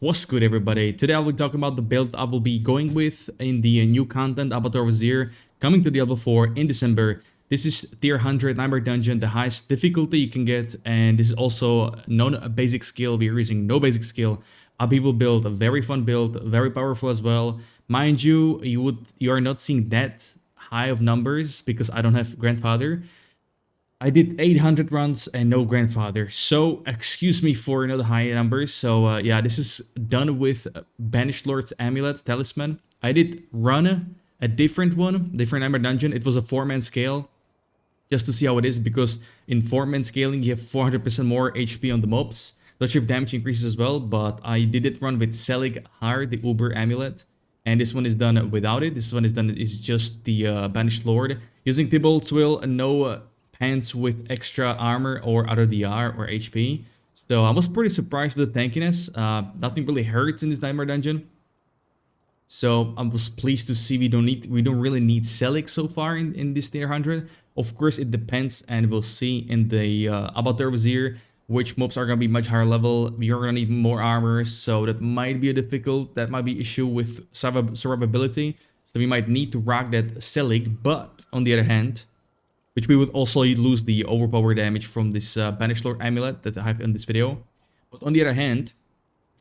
What's good, everybody? Today I will be talking about the build I will be going with in the new content Avatar Vizier coming to Diablo 4 in December. This is tier 100 Nightmare Dungeon, the highest difficulty you can get, and this is also non-basic skill. We are using no basic skill. Upheaval build, a very fun build, very powerful as well. Mind you, you are not seeing that high of numbers because I don't have Grandfather. I did 800 runs and no Grandfather, so excuse me for the high numbers. So yeah, this is done with Banished Lord's Amulet Talisman. I did run a different Nightmare Dungeon. It was a 4-man scale, just to see how it is, because in 4-man scaling you have 400% more HP on the mobs. Not sure if damage increases as well, but I did it run with Selig Har, the Uber Amulet. And this one is done without it. This one is just the Banished Lord. Using Thibault's Will, no pants with extra armor or other DR or HP. So I was pretty surprised with the tankiness. Nothing really hurts in this Nightmare Dungeon. So I was pleased to see we don't really need Selig so far in this tier 100. Of course it depends, and we'll see in the Avatar Vizier which mobs are gonna be much higher level. We are gonna need more armor, so that might be that might be issue with survivability. So we might need to rock that Selig, but on the other hand, which we would also lose the overpower damage from this Banished Lord Amulet that I have in this video. But on the other hand,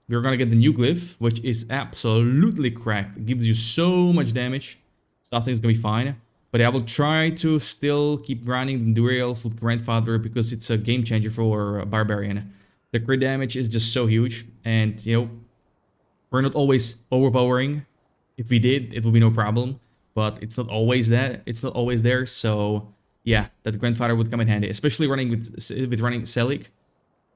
we're gonna get the new glyph, which is absolutely cracked. It gives you so much damage, so I think it's gonna be fine. But I will try to still keep grinding the duels with Grandfather because it's a game changer for Barbarian. The crit damage is just so huge, and we're not always overpowering. If we did, it would be no problem, but it's not always that. It's not always there, so yeah, that Grandfather would come in handy, especially running with running Selig,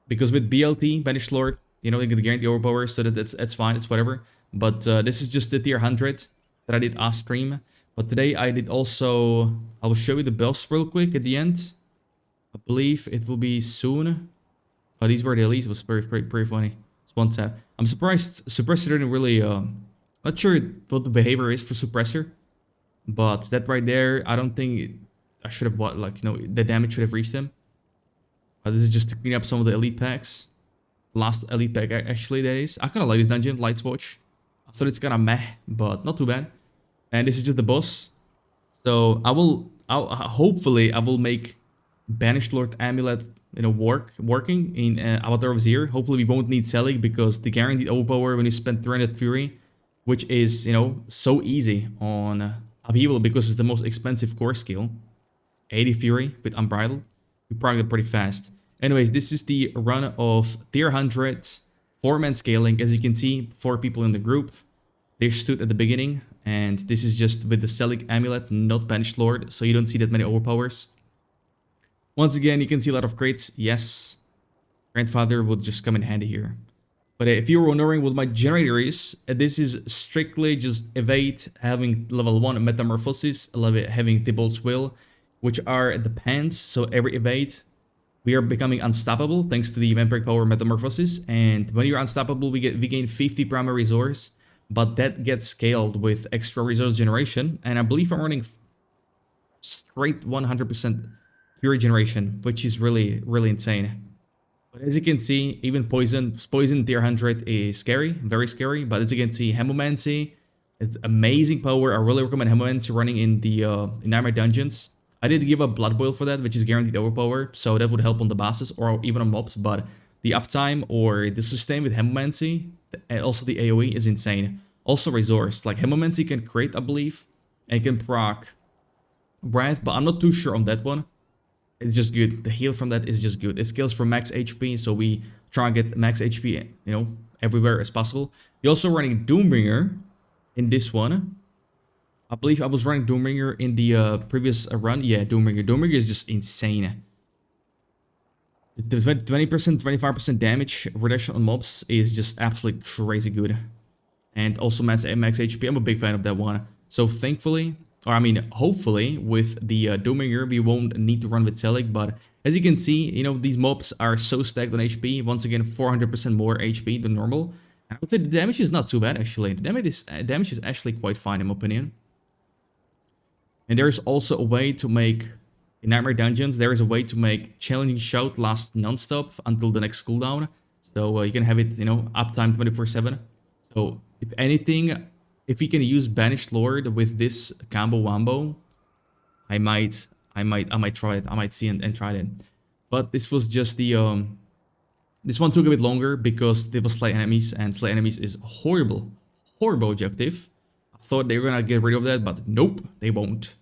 because with BLT, Banished Lord, you get guaranteed overpower, so that's fine, it's whatever. But this is just the tier 100 that I did off stream. But today I did also, I will show you the boss real quick at the end. I believe it will be soon. Oh, these were the elites. It was pretty funny. It's one tap. I'm surprised Suppressor didn't really, not sure what the behavior is for Suppressor, but that right there, I don't think I should have bought, the damage should have reached him. This is just to clean up some of the elite packs. Last elite pack, actually, that is. I kind of like this dungeon, Light Watch. I thought it's kind of meh, but not too bad. And this is just the boss. So hopefully I will make Banished Lord Amulet, working in Avatar Vizier. Hopefully we won't need Selig because the guaranteed overpower when you spend 300 Fury, which is, so easy on Upheaval because it's the most expensive core skill. 80 Fury with Unbridled. You probably get pretty fast. Anyways, this is the run of tier 100 4-man scaling. As you can see, 4 people in the group. They stood at the beginning, and this is just with the Selig Amulet, not Banished Lord, so you don't see that many overpowers. Once again, you can see a lot of crits. Yes, Grandfather would just come in handy here. But if you're wondering what my generator is, this is strictly just evade, having level 1 Metamorphosis, having Thibault's Will, which are the pants, so every evade, we are becoming unstoppable thanks to the Vampiric Power Metamorphosis, and when you're unstoppable, we gain 50 primary resource, but that gets scaled with extra resource generation, and I believe I'm running straight 100% Fury generation, which is really, really insane. But as you can see, even Poison tier 100 is scary, very scary, but as you can see, Hemomancy, it's amazing power. I really recommend Hemomancy running in the Nightmare Dungeons. I did give a Blood Boil for that, which is guaranteed overpower, so that would help on the bosses or even on mobs, but the uptime or the sustain with Hemomancy, and also the AoE is insane. Also resource, like Hemomancy can crit, I believe, and can proc Wrath, but I'm not too sure on that one. It's just good. The heal from that is just good. It scales from max HP, so we try and get max HP, everywhere as possible. You're also running Doombringer in this one. I believe I was running Doombringer in the previous run. Yeah, Doombringer. Doombringer is just insane. The 20%, 25% damage reduction on mobs is just absolutely crazy good. And also max HP. I'm a big fan of that one. So thankfully, or I mean, hopefully, with the Doombringer, we won't need to run with Selig. But as you can see, these mobs are so stacked on HP. Once again, 400% more HP than normal. And I would say the damage is not too bad, actually. The damage is actually quite fine, in my opinion. And there is also a way to make, in Nightmare Dungeons, there is a way to make Challenging Shout last non-stop until the next cooldown. So you can have it, you know, uptime 24/7. So if anything, if you can use Banished Lord with this combo wombo, I might try it. I might see and try it. But this was just the this one took a bit longer because there was slay enemies, and slay enemies is horrible, horrible objective. I thought they were gonna get rid of that, but nope, they won't.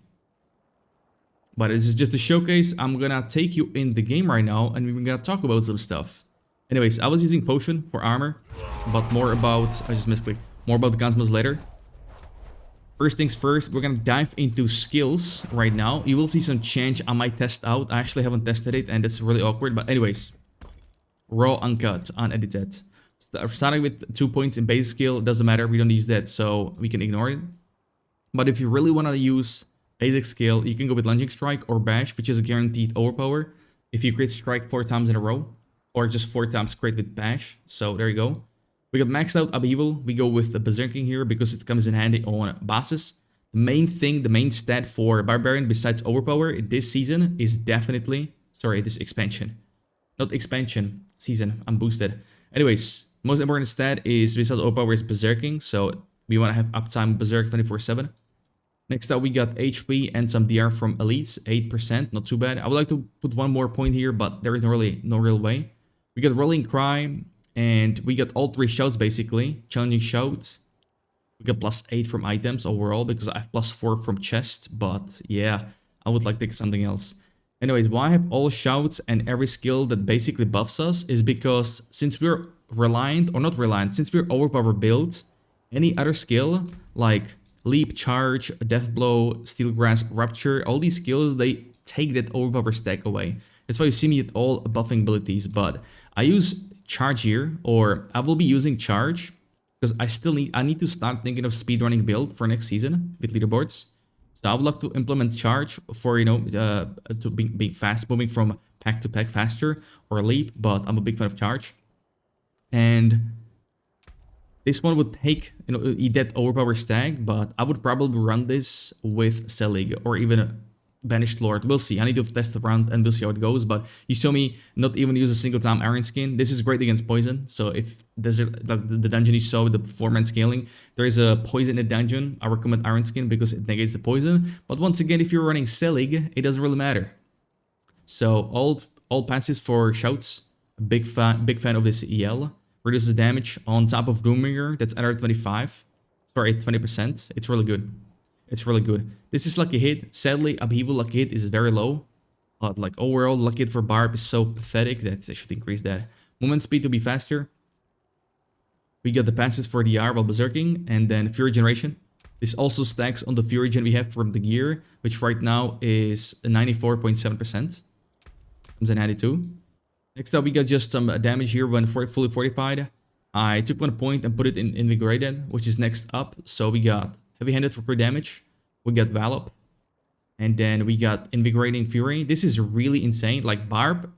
But this is just a showcase. I'm gonna take you in the game right now, and we're gonna talk about some stuff. Anyways, I was using potion for armor, but more about I just misclicked. More about the Consumables later. First things first, we're gonna dive into skills right now. You will see some change I might test out. I actually haven't tested it, and that's really awkward. But anyways, raw, uncut, unedited. Starting with 2 points in base skill, doesn't matter. We don't use that, so we can ignore it. But if you really want to use basic skill, you can go with lunging strike or bash, which is a guaranteed overpower. If you crit strike 4 times in a row, or just 4 times crit with bash. So there you go. We got maxed out upheaval. We go with the berserking here because it comes in handy on bosses. The main thing, the main stat for Barbarian besides overpower this season is definitely, sorry, this expansion. Not expansion, season, I'm boosted. Anyways, most important stat is besides overpower is berserking. So we want to have uptime berserk 24/7. Next up, we got HP and some DR from elites, 8%, not too bad. I would like to put one more point here, but there is no real way. We got Rolling Cry, and we got all 3 shouts basically. Challenging Shout. We got +8 from items overall because I have +4 from chest, but yeah, I would like to take something else. Anyways, why I have all shouts and every skill that basically buffs us is because since we're reliant, or not reliant, since we're overpower build, any other skill like Leap, Charge, Death Blow, Steel Grasp, Rupture, all these skills, they take that overpower stack away. That's why you see me at all buffing abilities, but I use Charge here, or I will be using Charge because I need to start thinking of speedrunning build for next season with leaderboards. So I would like to implement Charge for, you know, to being fast, moving from pack to pack faster, or Leap, but I'm a big fan of Charge. And this one would take, you know, eat that overpower stack, but I would probably run this with Selig or even Banished Lord. We'll see. I need to test around and we'll see how it goes. But you saw me not even use a single time Iron Skin. This is great against poison. So if there's like the dungeon you saw with the 4-man scaling, there is a poison in the dungeon. I recommend Iron Skin because it negates the poison. But once again, if you're running Selig, it doesn't really matter. So all passes for shouts. Big fan of this EL. Reduces damage on top of Doombringer. That's another 25. Sorry, 20%. It's really good. It's really good. This is lucky hit. Sadly, upheaval lucky hit is very low. But like overall, lucky hit for Barb is so pathetic that they should increase that. Movement speed to be faster. We got the passes for the R while berserking, and then Fury Generation. This also stacks on the Fury Gen we have from the gear, which right now is 94.7%. Comes in handy too. Next up, we got just some damage here when fully fortified. I took 1 point and put it in Invigorated, which is next up. So we got Heavy-Handed for crit damage. We got Wallop. And then we got Invigorating Fury. This is really insane. Like Barb,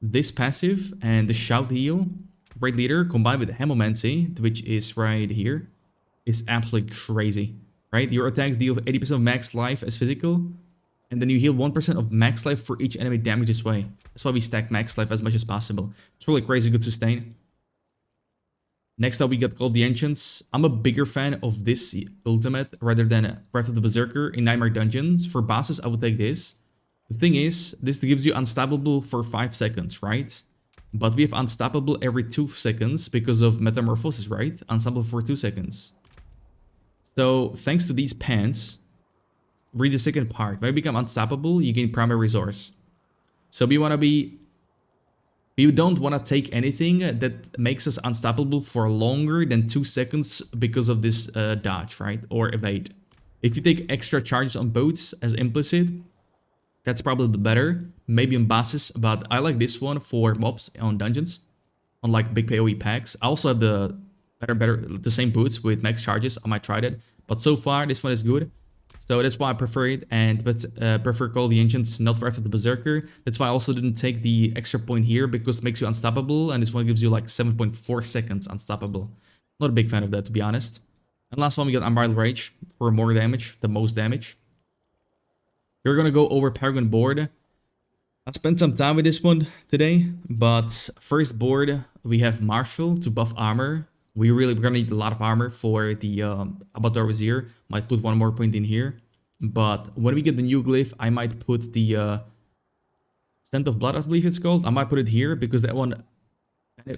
this passive and the Shout Heal, Great Leader, combined with Hemomancy, which is right here, is absolutely crazy. Right? Your attacks deal 80% of max life as physical. And then you heal 1% of max life for each enemy damage this way. That's why we stack max life as much as possible. It's really crazy good sustain. Next up, we got Call of the Ancients. I'm a bigger fan of this ultimate rather than Wrath of the Berserker in Nightmare Dungeons. For bosses, I would take this. The thing is, this gives you Unstoppable for 5 seconds, right? But we have Unstoppable every 2 seconds because of Metamorphosis, right? Unstoppable for 2 seconds. So, thanks to these pants, read the second part. When you become unstoppable, you gain primary resource. So we don't want to take anything that makes us unstoppable for longer than 2 seconds because of this dodge, right? Or evade. If you take extra charges on boats as implicit, that's probably better. Maybe on bosses, but I like this one for mobs on dungeons. On like big PoE packs. I also have the same boots with max charges. I might try that. But so far, this one is good. So that's why I prefer it, and prefer Call of the Ancients, not Wrath of the Berserker. That's why I also didn't take the extra point here, because it makes you unstoppable, and this one gives you like 7.4 seconds unstoppable. Not a big fan of that, to be honest. And last one, we got Unbridled Rage for more damage, the most damage. We're gonna go over Paragon Board. I spent some time with this one today, but first board we have Marshall to buff armor. We're gonna need a lot of armor for the Avatar Vizier. Might put one more point in here, but when we get the new glyph, I might put the Scent of Blood, I believe it's called. I might put it here because that one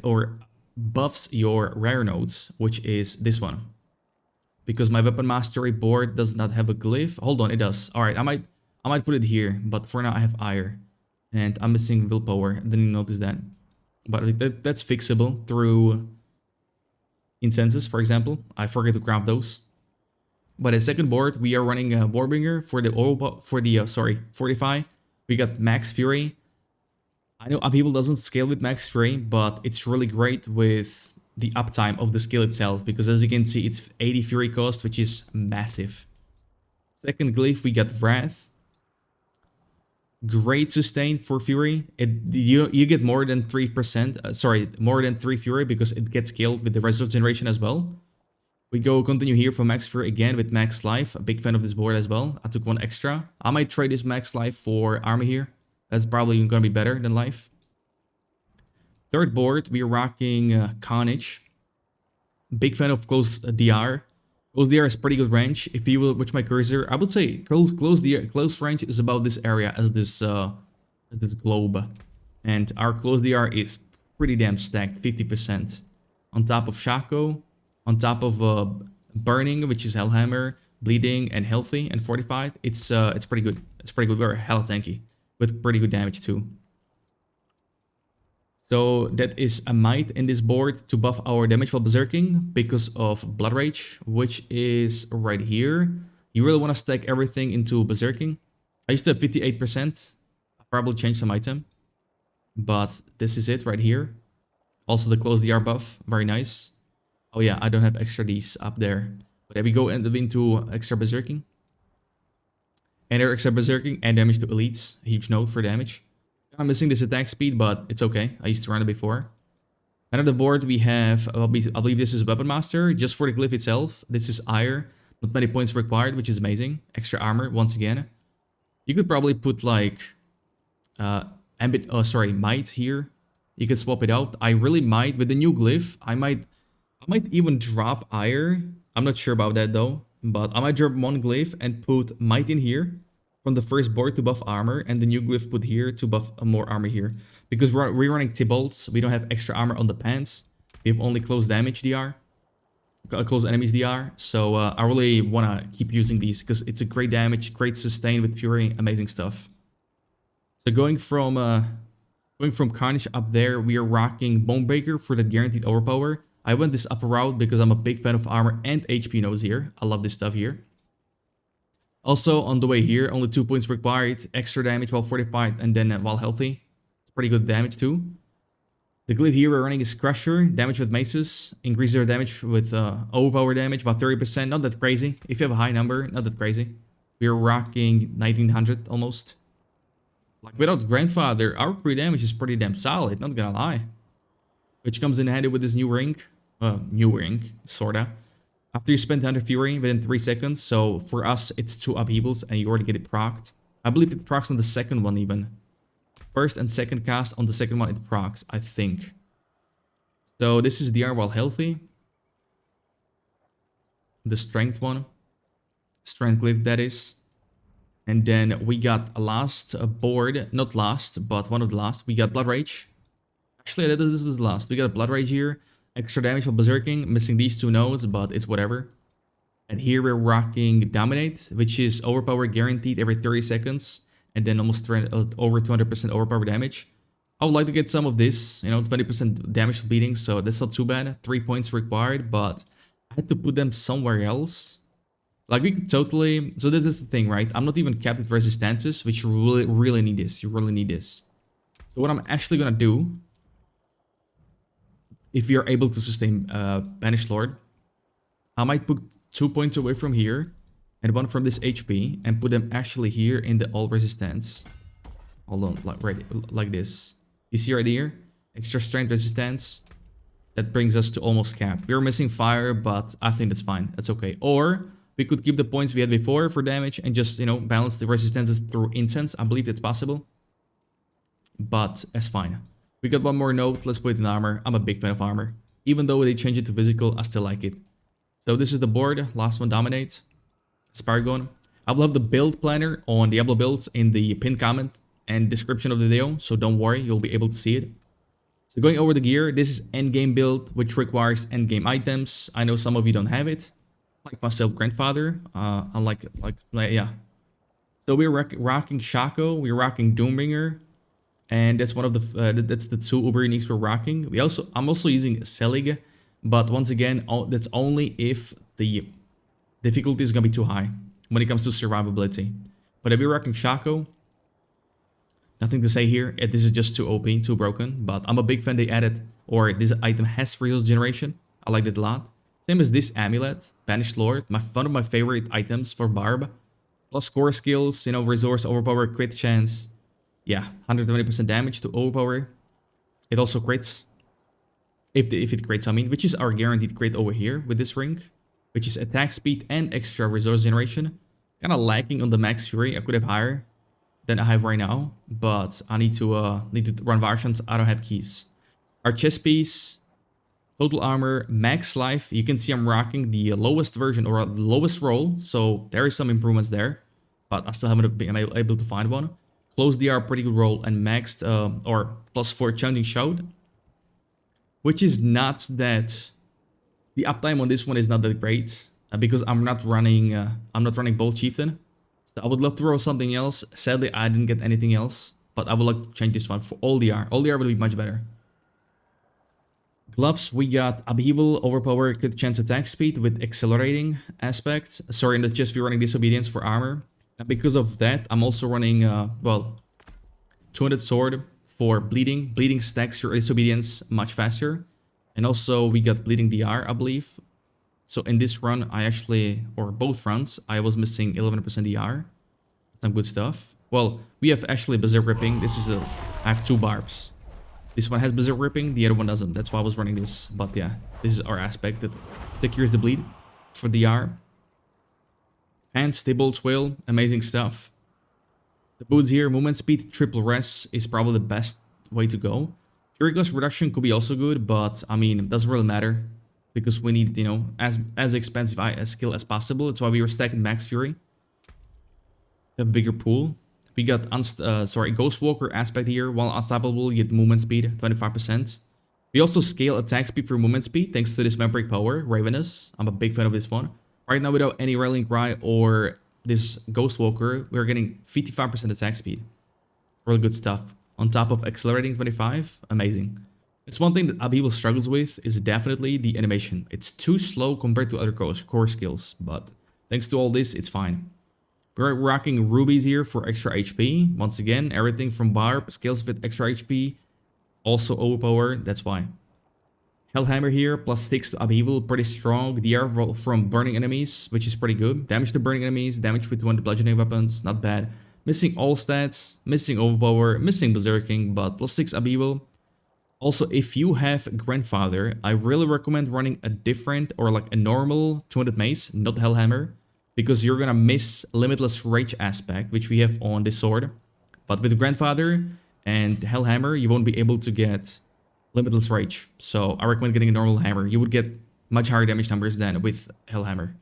or buffs your rare nodes, which is this one. Because my weapon mastery board does not have a glyph. Hold on, it does. All right, I might put it here, but for now I have ire. And I'm missing willpower. I didn't notice that. But that's fixable through incenses, for example. I forget to grab those. But a second board, we are running a Warbringer for the Fortify. We got Max Fury. I know Upheaval doesn't scale with Max Fury, but it's really great with the uptime of the skill itself, because as you can see, it's 80 Fury cost, which is massive. Second glyph, we got Wrath. Great sustain for Fury. You get more than 3%, more than 3 Fury because it gets killed with the resource generation as well. We continue here for Max Fury again with Max Life. A big fan of this board as well. I took one extra. I might trade this Max Life for Armor here. That's probably going to be better than Life. Third board, we're rocking Carnage. Big fan of Close DR. Close DR is pretty good range. If you will watch my cursor, I would say close range is about this area as this globe. And our Close DR is pretty damn stacked, 50%. On top of Shaco, on top of Burning, which is Hellhammer, Bleeding, and Healthy, and Fortified. It's pretty good. It's pretty good. We're hella tanky with pretty good damage too. So that is a might in this board to buff our damage while berserking because of Blood Rage, which is right here. You really want to stack everything into berserking. I used to have 58%. I'll probably change some item. But this is it right here. Also the Close DR buff, very nice. Oh yeah, I don't have extra Ds up there. But there we go into extra berserking. And there extra berserking and damage to elites. A huge note for damage. I'm missing this attack speed, but it's okay. I used to run it before. Another board we have, I believe this is Weapon Master, just for the glyph itself. This is Ire, not many points required, which is amazing. Extra armor, once again. You could probably put like, Might here. You could swap it out. I really might, with the new glyph, I might even drop Ire. I'm not sure about that though, but I might drop one glyph and put Might in here. From the first board to buff armor, and the new glyph put here to buff more armor here. Because we're running T-bolts, we don't have extra armor on the pants. We have only close damage DR. Close enemies DR. So I really want to keep using these because it's a great damage, great sustain with Fury, amazing stuff. So going from Carnage up there, we are rocking Bonebreaker for the guaranteed overpower. I went this upper route because I'm a big fan of armor and HP nodes here. I love this stuff here. Also, on the way here, only 2 points required, extra damage while fortified and then while healthy. It's pretty good damage too. The glyph here we're running is Crusher, damage with maces, increase their damage with overpower damage, about 30%, not that crazy. If you have a high number, not that crazy. We're rocking 1900 almost. Like without Grandfather, our crew damage is pretty damn solid, not gonna lie. Which comes in handy with this new ring. Sorta. After you spend 100 Fury within 3 seconds, so for us it's 2 upheavals and you already get it procced. I believe it procs on the second one even. First and second cast on the second one it procs, I think. So this is DR while healthy. The strength one. Strength glyph that is. And then we got a last board, not last, but one of the last. We got Blood Rage. Actually, this is last. We got Blood Rage here. Extra damage for berserking, missing these 2 nodes, but it's whatever. And here we're rocking Dominate, which is overpower guaranteed every 30 seconds. And then almost over 200% overpower damage. I would like to get some of this, 20% damage to bleeding, so that's not too bad. 3 points required, but I had to put them somewhere else. Like we could totally, so this is the thing, right? I'm not even capped with resistances, which you really need this. You really need this. So what I'm actually gonna do, if you're able to sustain Banished Lord, I might put 2 points away from here and 1 from this HP and put them actually here in the all resistance. Hold on, like this. You see right here, extra strength resistance. That brings us to almost cap. We're missing fire, but I think that's fine. That's okay. Or we could keep the points we had before for damage and just, balance the resistances through incense. I believe that's possible. but it's fine. We got one more note, let's put it in armor. I'm a big fan of armor. Even though they change it to physical, I still like it. So this is the board, last one dominates. It's Paragon. I will have the build planner on Diablo builds in the pinned comment and description of the video, so don't worry, you'll be able to see it. So going over the gear, this is endgame build, which requires endgame items. I know some of you don't have it, like myself, grandfather. Yeah. So we're rocking Shaco, we're rocking Doombringer, and that's one of the that's the two uber uniques we're rocking. I'm also using Selig, but once again, that's only if the difficulty is gonna be too high when it comes to survivability. But if you're rocking Shaco, nothing to say here. This is just too OP, too broken. But I'm a big fan they added, or this item has resource generation. I like it a lot. Same as this amulet, Banished Lord, one of my favorite items for Barb. Plus core skills, you know, resource, overpower, crit chance. Yeah, 120% damage to overpower. It also crits. If it crits, I mean, which is our guaranteed crit over here with this ring. Which is attack speed and extra resource generation. Kind of lacking on the max fury. I could have higher than I have right now, but I need to run versions. I don't have keys. Our chest piece, total armor, max life. You can see I'm rocking the lowest version or the lowest roll, so there is some improvements there, but I still haven't been able to find one. Close DR, pretty good roll, and maxed or +4 challenging shout, which is not that. The uptime on this one is not that great because I'm not running Bolt Chieftain. So I would love to roll something else. Sadly, I didn't get anything else, but I would like to change this one for all DR. All DR will be much better. Gloves, we got Upheaval, Overpower, crit chance attack speed with accelerating aspects. Sorry, and that's just for running Disobedience for armor. And because of that, I'm also running 200 sword for bleeding. Bleeding stacks your Disobedience much faster. And also we got Bleeding DR, I believe. So in this run, or both runs, I was missing 11% DR. Some good stuff. Well, we have actually Berserk Ripping. I have two barbs. This one has Berserk Ripping, the other one doesn't. That's why I was running this. But yeah, this is our aspect that secures the bleed for DR. Pants, Tibolt's Whale, amazing stuff. The boots here, movement speed, triple res is probably the best way to go. Fury cost reduction could be also good, but I mean, it doesn't really matter because we need, you know, as expensive a skill as possible. That's why we were stacking Max Fury. A bigger pool. We got Ghostwalker aspect here. While unstoppable, you get movement speed 25%. We also scale attack speed for movement speed thanks to this Vampiric Power, Ravenous. I'm a big fan of this one. Right now, without any Rallying Cry or this Ghostwalker, we're getting 55% attack speed. Really good stuff. On top of accelerating 25, amazing. It's one thing that Upheaval struggles with is definitely the animation. It's too slow compared to other core skills, but thanks to all this, it's fine. We're rocking rubies here for extra HP. Once again, everything from Barb scales with extra HP. Also Overpower, that's why. Hellhammer here, +6 to Upheaval, pretty strong. DR from burning enemies, which is pretty good. Damage to burning enemies, damage with one of the bludgeoning weapons, not bad. Missing all stats, missing Overpower, missing Berserking, but +6 Upheaval. Also, if you have Grandfather, I really recommend running a different or like a normal 200 mace, not Hellhammer, because you're gonna miss Limitless Rage aspect, which we have on this sword. But with Grandfather and Hellhammer, you won't be able to get Limitless Rage. So I recommend getting a normal hammer. You would get much higher damage numbers than with Hellhammer.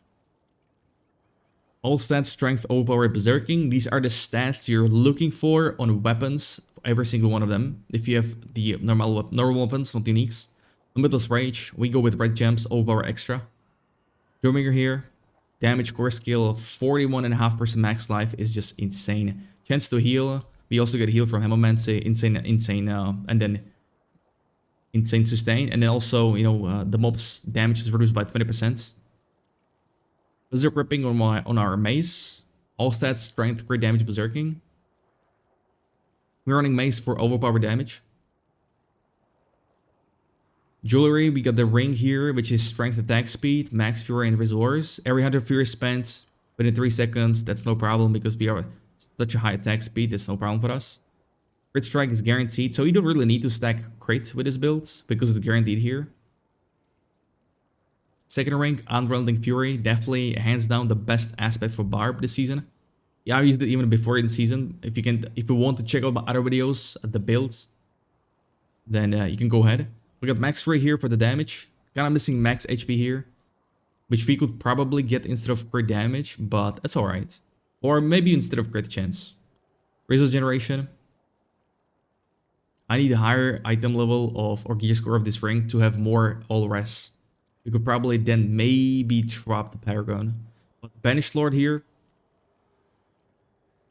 All stats, strength, overpower, berserking. These are the stats you're looking for on weapons, every single one of them. If you have the normal weapons, not uniques. Limitless Rage, we go with red gems, overpower extra. Doombringer here. Damage core skill, 41.5% max life is just insane. Chance to heal. We also get heal from Hemomancy, insane, and then insane sustain. And then also, you know, the mob's damage is reduced by 20%. Berserk Ripping on our mace. All stats, strength, crit damage, berserking. We're running mace for overpower damage. Jewelry, we got the ring here, which is strength, attack speed, max fury, and resource. Every 100 fury spent within 3 seconds, that's no problem because we are such a high attack speed, that's no problem for us. Crit strike is guaranteed, so you don't really need to stack crit with this build because it's guaranteed here. Second rank, Unrelenting Fury, definitely hands down the best aspect for Barb this season. Yeah, I used it even before in season. If you want to check out my other videos, the builds, then you can go ahead. We got max free here for the damage. Kinda missing max HP here, which we could probably get instead of crit damage, but that's alright. Or maybe instead of crit chance. Resource generation. I need a higher item level of or gear score of this ring to have more all res. We could probably then maybe drop the Paragon. But Banished Lord here,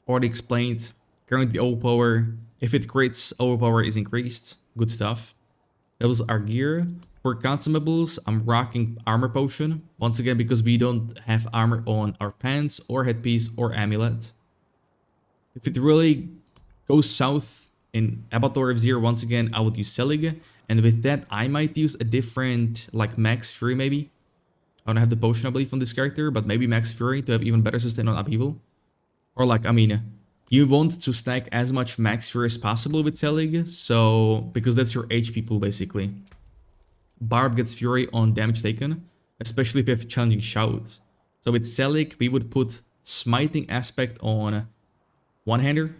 already explained. Currently Overpower. If it crits, Overpower is increased. Good stuff. That was our gear. For Consumables, I'm rocking Armor Potion. Once again, because we don't have armor on our pants or headpiece or amulet. If it really goes south in Abattoir of Zero, once again, I would use Selig. And with that, I might use a different, like Max Fury maybe. I don't have the potion, I believe, on this character, but maybe Max Fury to have even better sustain on Upheaval. Or like, I mean, you want to stack as much Max Fury as possible with Selig, so, because that's your HP pool basically. Barb gets Fury on damage taken, especially if you have Challenging Shout. So with Selig, we would put Smiting Aspect on one-hander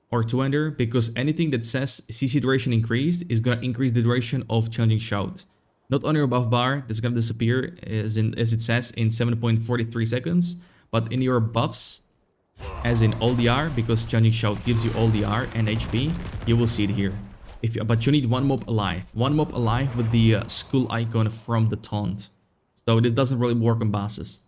or two-hander, because anything that says CC duration increased is gonna increase the duration of Challenging Shout. Not on your buff bar, that's gonna disappear as it says in 7.43 seconds, but in your buffs, as in all DR, because Challenging Shout gives you all DR and HP, you will see it here. But you need one mob alive. One mob alive with the skull icon from the taunt. So this doesn't really work on bosses.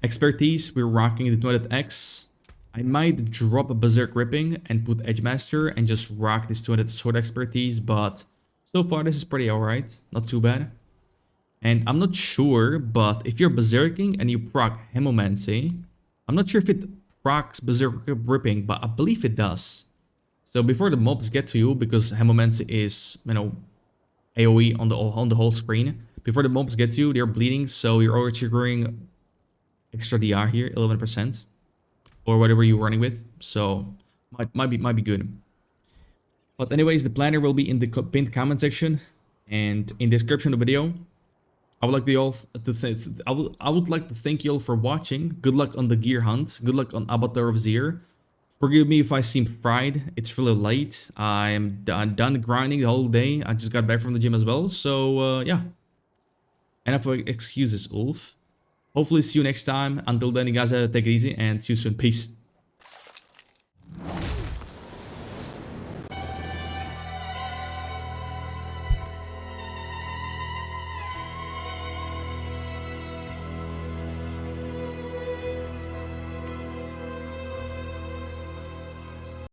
Expertise, we're rocking the 200X. I might drop a Berserk Ripping and put Edgemaster and just rock this 200 sword expertise, but so far this is pretty alright. Not too bad. And I'm not sure, but if you're Berserking and you proc Hemomancy, I'm not sure if it procs Berserk Ripping, but I believe it does. So before the mobs get to you, because Hemomancy is, you know, AoE on the whole screen, before the mobs get to you, they're bleeding, so you're already triggering extra DR here, 11%, or whatever you're running with. So might be good. But anyways, the planner will be in the pinned comment section and in the description of the video. I would like to thank you all for watching. Good luck on the gear hunt. Good luck on Abattoir of Zir. Forgive me if I seem fried. It's really late. I'm done grinding the whole day. I just got back from the gym as well. So yeah. Enough of excuses, Ulf. Hopefully see you next time. Until then, you guys take it easy and see you soon. Peace.